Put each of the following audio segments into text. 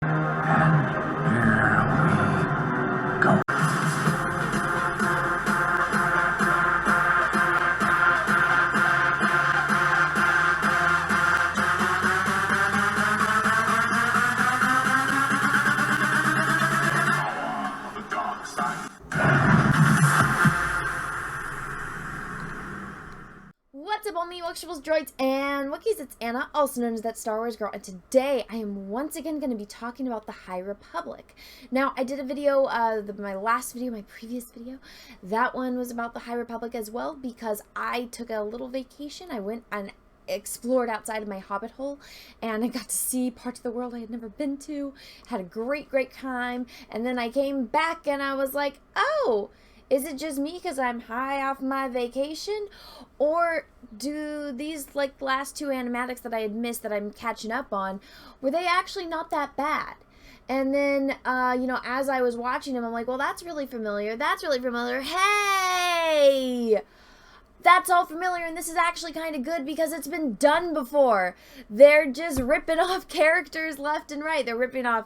What's up, all me Wokshables, droids, and Wookiees? It's Anna, also known as That Star Wars Girl, and today I am once again going to be talking about the High Republic. Now, I did a video, my last video, my previous video, that one was about the High Republic as well, because I took a little vacation. I went and explored outside of my hobbit hole, and I got to see parts of the world I had never been to, had a great time, and then I came back and I was like, oh, is it just me because I'm high off my vacation? Or do these, like, last two animatics that I had missed that I'm catching up on, were they actually not that bad? And then, you know, as I was watching them, I'm like, well, that's really familiar. That's really familiar. Hey! That's all familiar, and this is actually kind of good because it's been done before. They're just ripping off characters left and right. They're ripping off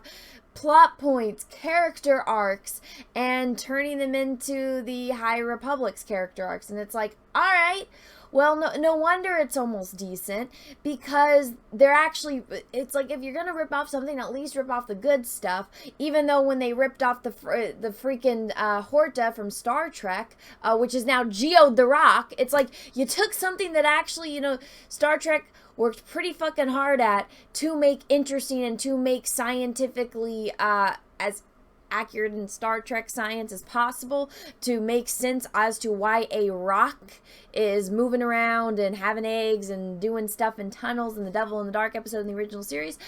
plot points, character arcs, and turning them into the High Republic's character arcs. And it's like, all right, well, no wonder it's almost decent, because they're actually, it's like, if you're going to rip off something, at least rip off the good stuff. Even though when they ripped off the freaking Horta from Star Trek, which is now Geo the Rock, it's like, you took something that actually, you know, Star Trek worked pretty fucking hard at to make interesting and to make scientifically as accurate in Star Trek science as possible, to make sense as to why a rock is moving around and having eggs and doing stuff in tunnels in the Devil in the Dark episode in the original series.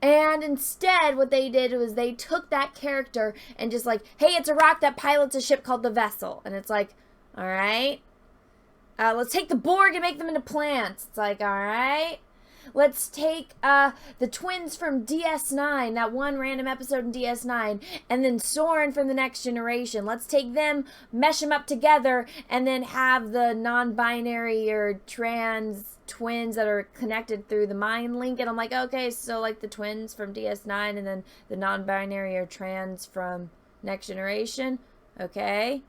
And instead what they did was they took that character and just like, hey, it's a rock that pilots a ship called the Vessel. And it's like, all right, let's take the Borg and make them into plants. It's like, all right. Let's take the twins from DS9, that one random episode in DS9, and then Soren from The Next Generation. Let's take them, mesh them up together, and then have the non-binary or trans twins that are connected through the mind link. And I'm like, okay, so like the twins from DS9 and then the non-binary or trans from Next Generation. Okay.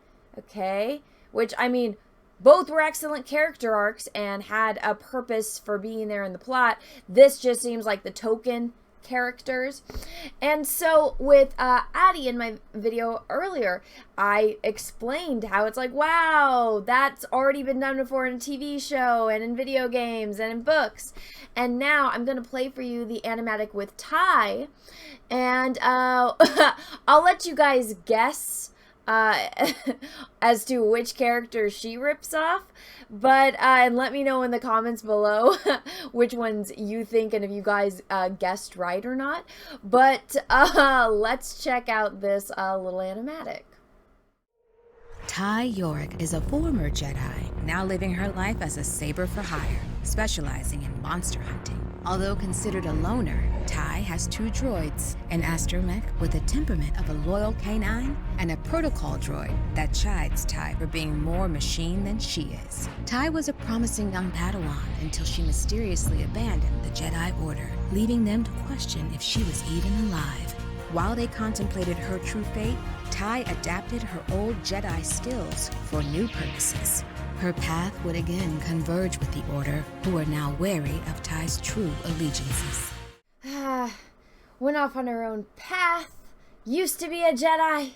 Which, I mean, both were excellent character arcs and had a purpose for being there in the plot. This just seems like the token characters. And so with Addie in my video earlier, I explained how it's like, wow, that's already been done before in a TV show and in video games and in books. And now I'm going to play for you the animatic with Ty. And I'll let you guys guess as to which character she rips off, but and let me know in the comments below which ones you think and if you guys guessed right or not. But let's check out this little animatic. Ty Yorick is a former Jedi, now living her life as a saber for hire, specializing in monster hunting. Although considered a loner, Ty has two droids, an astromech with the temperament of a loyal canine, and a protocol droid that chides Ty for being more machine than she is. Ty was a promising young Padawan until she mysteriously abandoned the Jedi Order, leaving them to question if she was even alive. While they contemplated her true fate, Ty adapted her old Jedi skills for new purposes. Her path would again converge with the Order, who are now wary of Ty's true allegiances. Went off on her own path, used to be a Jedi,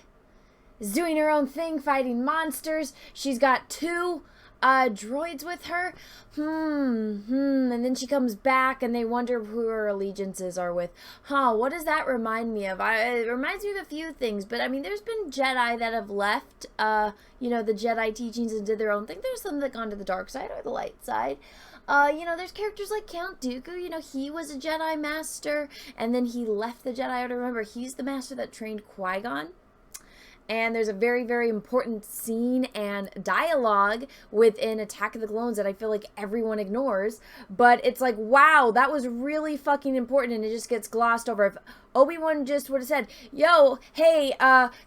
is doing her own thing, fighting monsters. She's got two droids with her. And then she comes back and they wonder who her allegiances are with. What does that remind me of? It reminds me of a few things, but I mean, there's been Jedi that have left, you know, the Jedi teachings and did their own thing. There's some that gone to the dark side or the light side. You know, there's characters like Count Dooku. You know, he was a Jedi master and then he left the Jedi Order. Remember, he's the master that trained Qui-Gon. And there's a very important scene and dialogue within Attack of the Clones that I feel like everyone ignores. But it's like, wow, that was really fucking important, and it just gets glossed over. If Obi-Wan just would have said, yo, hey,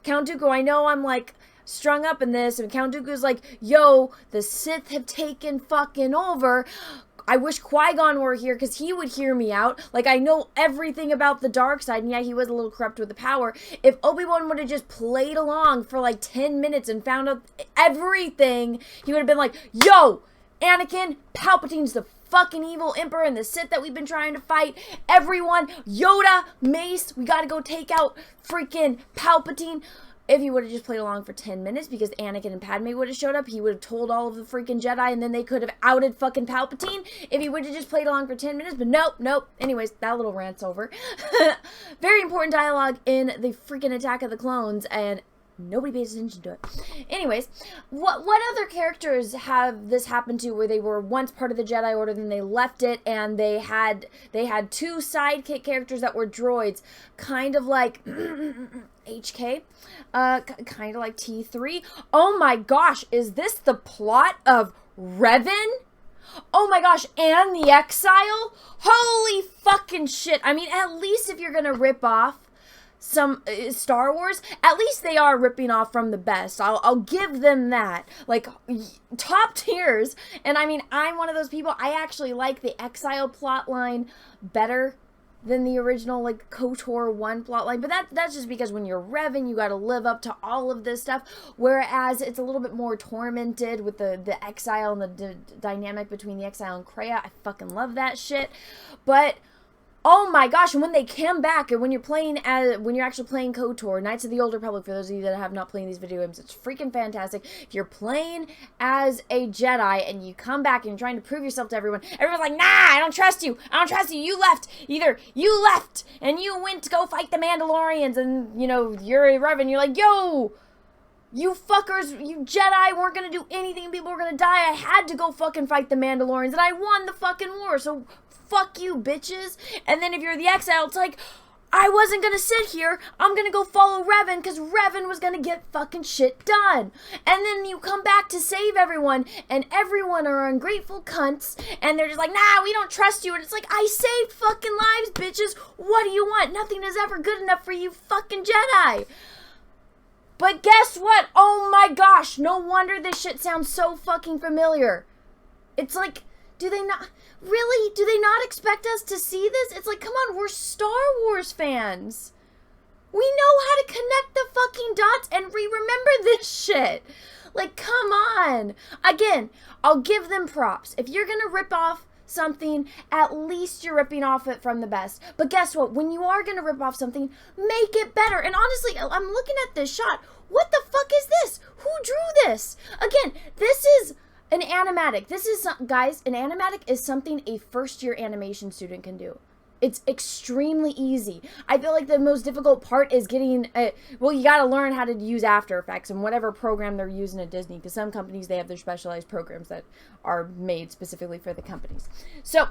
Count Dooku, I know I'm like strung up in this, and Count Dooku's like, yo, the Sith have taken fucking over. I wish Qui-Gon were here because he would hear me out. Like, I know everything about the dark side, and yeah, he was a little corrupt with the power. If Obi-Wan would have just played along for like 10 minutes and found out everything, he would have been like, yo, Anakin, Palpatine's the fucking evil Emperor and the Sith that we've been trying to fight. Everyone, Yoda, Mace, we gotta go take out freaking Palpatine. If he would have just played along for 10 minutes because Anakin and Padme would have showed up, he would have told all of the freaking Jedi and then they could have outed fucking Palpatine if he would have just played along for 10 minutes. But nope. Anyways, that little rant's over. Very important dialogue in the freaking Attack of the Clones, and nobody pays attention to it. Anyways, what other characters have this happened to where they were once part of the Jedi Order, then they left it, and they had two sidekick characters that were droids, kind of like HK, kind of like T3. Oh my gosh, is this the plot of Revan? Oh my gosh, and the Exile? Holy fucking shit. I mean, at least if you're gonna rip off some Star Wars, at least they are ripping off from the best. I'll give them that. Like, top tiers. And I mean, I'm one of those people, I actually like the Exile plotline better than the original, like, KOTOR 1 plotline. But that's just because when you're Revan, you gotta live up to all of this stuff. Whereas it's a little bit more tormented with the Exile and the dynamic between the Exile and Kreia. I fucking love that shit. But oh my gosh, and when they come back, and when you're actually playing KOTOR, Knights of the Old Republic, for those of you that have not played these video games, it's freaking fantastic. If you're playing as a Jedi, and you come back and you're trying to prove yourself to everyone's like, nah, I don't trust you, you left, either you left, and you went to go fight the Mandalorians, and, you know, you're a Revan, you're like, yo, you fuckers, you Jedi weren't gonna do anything, people were gonna die, I had to go fucking fight the Mandalorians, and I won the fucking war, so fuck you, bitches. And then if you're the Exile, it's like, I wasn't gonna sit here, I'm gonna go follow Revan, because Revan was gonna get fucking shit done. And then you come back to save everyone, and everyone are ungrateful cunts, and they're just like, nah, we don't trust you, and it's like, I saved fucking lives, bitches, what do you want? Nothing is ever good enough for you fucking Jedi. But guess what? Oh my gosh, no wonder this shit sounds so fucking familiar. It's like, do they not expect us to see this? It's like, come on, we're Star Wars fans. We know how to connect the fucking dots and remember this shit. Like, come on. Again, I'll give them props. If you're gonna rip off something, at least you're ripping off it from the best. But guess what? When you are gonna rip off something, make it better. And honestly, I'm looking at this shot. What the fuck is this? Who drew this? Again, this is an animatic. This is, guys, an animatic is something a first-year animation student can do. It's extremely easy. I feel like the most difficult part is getting, well, you gotta learn how to use After Effects and whatever program they're using at Disney, because some companies, they have their specialized programs that are made specifically for the companies. So,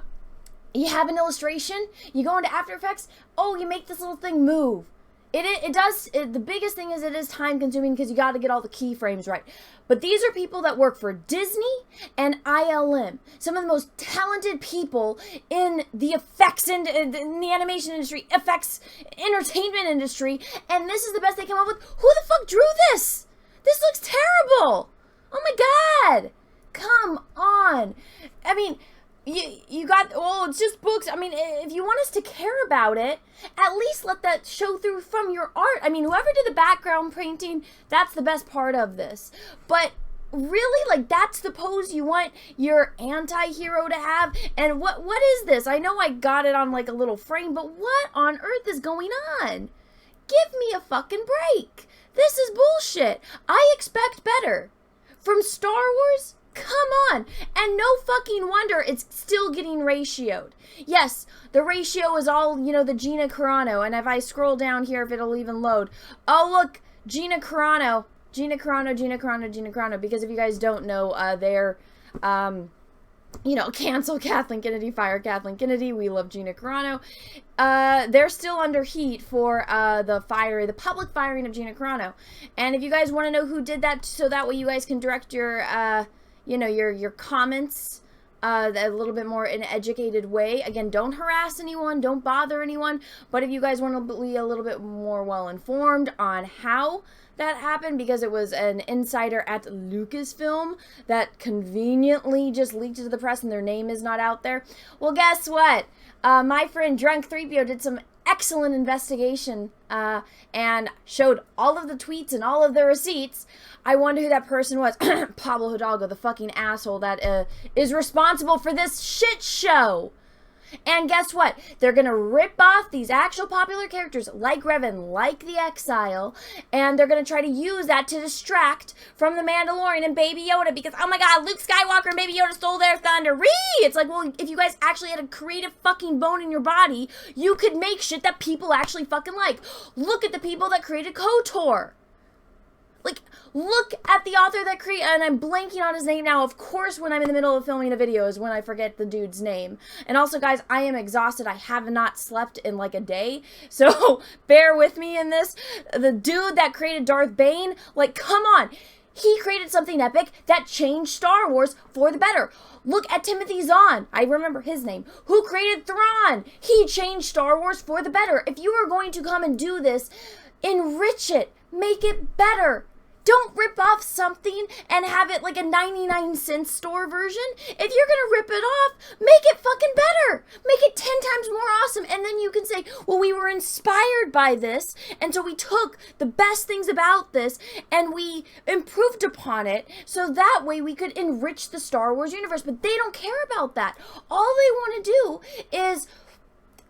you have an illustration, you go into After Effects, oh, you make this little thing move. The biggest thing is it is time consuming because you got to get all the keyframes right. But these are people that work for Disney and ILM. Some of the most talented people in the effects in the animation industry, effects entertainment industry. And this is the best they come up with. Who the fuck drew this? This looks terrible. Oh my God. Come on. I mean, you got, well, it's just books. I mean, if you want us to care about it, at least let that show through from your art. I mean, whoever did the background painting, that's the best part of this. But really, like, that's the pose you want your anti-hero to have? And what is this? I know I got it on, like, a little frame, but what on earth is going on? Give me a fucking break. This is bullshit. I expect better. From Star Wars? Come on. And no fucking wonder it's still getting ratioed. Yes, the ratio is all, you know, the Gina Carano. And if I scroll down here, if it'll even load. Oh, look, Gina Carano. Gina Carano. Because if you guys don't know, they're, you know, cancel Kathleen Kennedy, fire Kathleen Kennedy. We love Gina Carano. They're still under heat for the public firing of Gina Carano. And if you guys want to know who did that, so that way you guys can direct your, you know, your comments a little bit more in an educated way. Again, don't harass anyone, don't bother anyone, but if you guys want to be a little bit more well informed on how that happened, because it was an insider at Lucasfilm that conveniently just leaked it to the press and their name is not out there. Well, guess what? My friend Drunk 3PO did some excellent investigation and showed all of the tweets and all of the receipts. I wonder who that person was. Pablo Hidalgo, the fucking asshole that is responsible for this shit show. And guess what? They're going to rip off these actual popular characters like Revan, like the Exile, and they're going to try to use that to distract from the Mandalorian and Baby Yoda because, oh my god, Luke Skywalker and Baby Yoda stole their thunder. It's like, well, if you guys actually had a creative fucking bone in your body, you could make shit that people actually fucking like. Look at the people that created KOTOR. Like, look at the author that created, and I'm blanking on his name now. Of course, when I'm in the middle of filming a video is when I forget the dude's name. And also, guys, I am exhausted. I have not slept in like a day. So, bear with me in this. The dude that created Darth Bane, like, come on. He created something epic that changed Star Wars for the better. Look at Timothy Zahn. I remember his name. Who created Thrawn? He changed Star Wars for the better. If you are going to come and do this, enrich it. Make it better. Don't rip off something and have it like a 99-cent store version. If you're gonna rip it off, make it fucking better. Make it 10 times more awesome. And then you can say, well, we were inspired by this, and so we took the best things about this and we improved upon it so that way we could enrich the Star Wars universe. But they don't care about that. All they want to do is...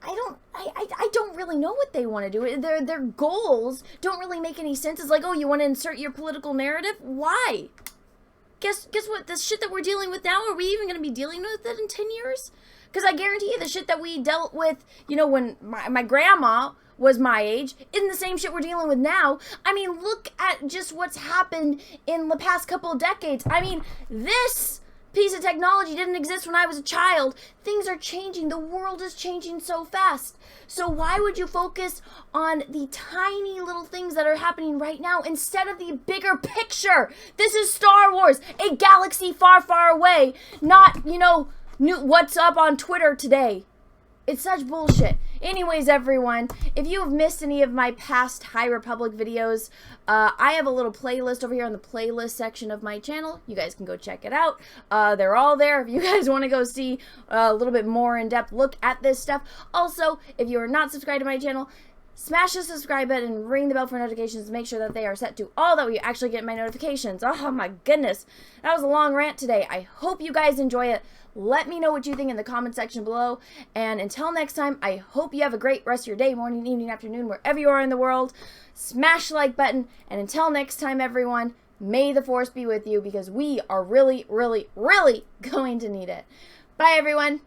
I don't really know what they want to do. Their goals don't really make any sense. It's like, oh, you want to insert your political narrative? Why? Guess what? The shit that we're dealing with now, are we even going to be dealing with it in 10 years? Because I guarantee you the shit that we dealt with, you know, when my grandma was my age, isn't the same shit we're dealing with now. I mean, look at just what's happened in the past couple of decades. I mean, this piece of technology didn't exist when I was a child. Things are changing. The world is changing so fast. So why would you focus on the tiny little things that are happening right now instead of the bigger picture? This is Star Wars, a galaxy far, far away, not, you know, what's up on Twitter today. It's such bullshit. Anyways, everyone, if you have missed any of my past High Republic videos, I have a little playlist over here on the playlist section of my channel. You guys can go check it out. They're all there if you guys want to go see a little bit more in-depth look at this stuff. Also, if you are not subscribed to my channel, smash the subscribe button and ring the bell for notifications to make sure that they are set to all, that way you actually get my notifications. Oh my goodness. That was a long rant today. I hope you guys enjoy it. Let me know what you think in the comment section below. And until next time, I hope you have a great rest of your day, morning, evening, afternoon, wherever you are in the world. Smash the like button. And until next time, everyone, may the Force be with you, because we are really, really, really going to need it. Bye, everyone.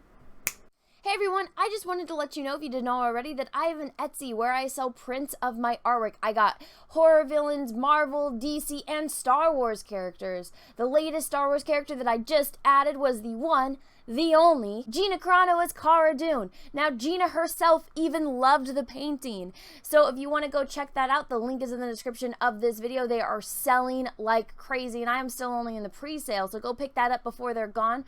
Hey everyone, I just wanted to let you know, if you didn't know already, that I have an Etsy where I sell prints of my artwork. I got horror villains, Marvel, DC, and Star Wars characters. The latest Star Wars character that I just added was the one, the only, Gina Carano as Cara Dune. Now, Gina herself even loved the painting. So if you want to go check that out, the link is in the description of this video. They are selling like crazy, and I am still only in the pre-sale, so go pick that up before they're gone.